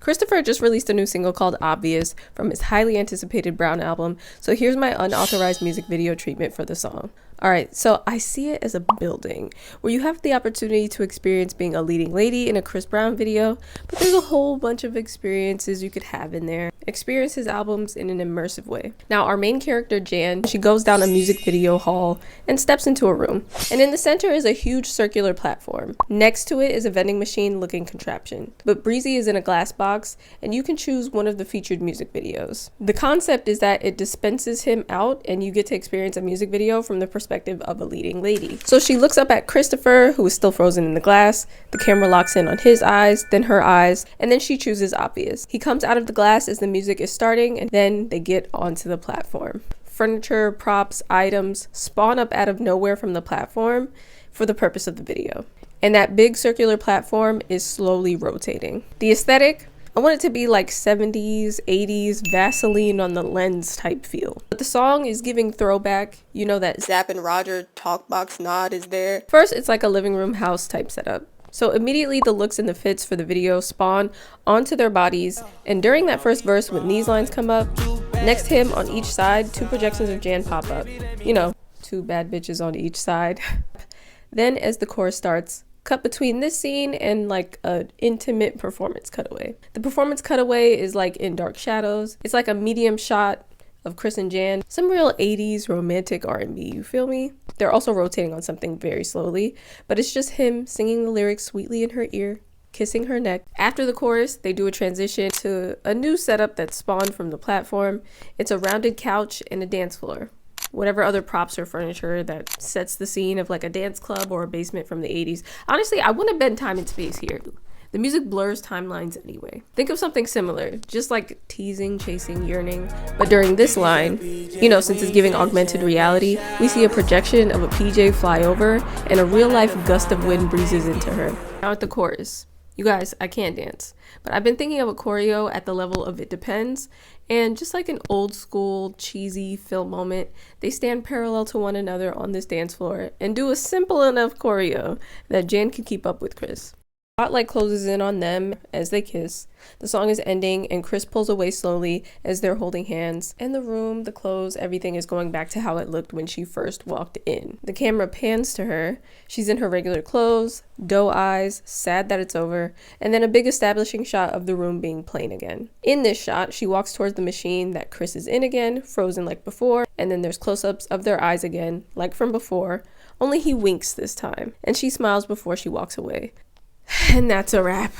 Christopher just released a new single called Obvious from his highly anticipated Brown album, so here's my unauthorized music video treatment for the song. Alright, so I see it as a building where you have the opportunity to experience being a leading lady in a Chris Brown video, but there's a whole bunch of experiences you could have in there. Experience his albums in an immersive way. Now, our main character, Jan, she goes down a music video hall and steps into a room. And in the center is a huge circular platform. Next to it is a vending machine looking contraption. But Breezy is in a glass box, and you can choose one of the featured music videos. The concept is that it dispenses him out, and you get to experience a music video from the perspective of a leading lady. So she looks up at Christopher, who is still frozen in the glass. The camera locks in on his eyes, then her eyes, and then she chooses Obvious. He comes out of the glass as the music is starting, and then they get onto the platform. Furniture, props, items spawn up out of nowhere from the platform for the purpose of the video. And that big circular platform is slowly rotating. The aesthetic, I want it to be like 70s, 80s, Vaseline on the lens type feel. But the song is giving throwback, you know, that Zapp and Roger talkbox nod is there. First, it's like a living room house type setup. So immediately the looks and the fits for the video spawn onto their bodies, and during that first verse when these lines come up, next to him on each side, two projections of Jan pop up. You know, two bad bitches on each side. Then as the chorus starts, cut between this scene and like an intimate performance cutaway. The performance cutaway is like in dark shadows. It's like a medium shot of Chris and Jan. Some real 80s romantic R&B, you feel me? They're also rotating on something very slowly, but it's just him singing the lyrics sweetly in her ear, kissing her neck. After the chorus, they do a transition to a new setup that spawned from the platform. It's a rounded couch and a dance floor. Whatever other props or furniture that sets the scene of like a dance club or a basement from the 80s. Honestly, I wouldn't have been time and space here. The music blurs timelines anyway. Think of something similar, just like teasing, chasing, yearning. But during this line, you know, since it's giving augmented reality, we see a projection of a PJ fly over and a real life gust of wind breezes into her. Now at the chorus. You guys, I can't dance, but I've been thinking of a choreo at the level of It Depends, and just like an old school cheesy film moment, they stand parallel to one another on this dance floor and do a simple enough choreo that Jan can keep up with Chris. Spotlight closes in on them as they kiss. The song is ending and Chris pulls away slowly as they're holding hands. And the room, the clothes, everything is going back to how it looked when she first walked in. The camera pans to her. She's in her regular clothes, doe eyes, sad that it's over, and then a big establishing shot of the room being plain again. In this shot, she walks towards the machine that Chris is in again, frozen like before, and then there's close-ups of their eyes again, like from before, only he winks this time. And she smiles before she walks away. And that's a wrap.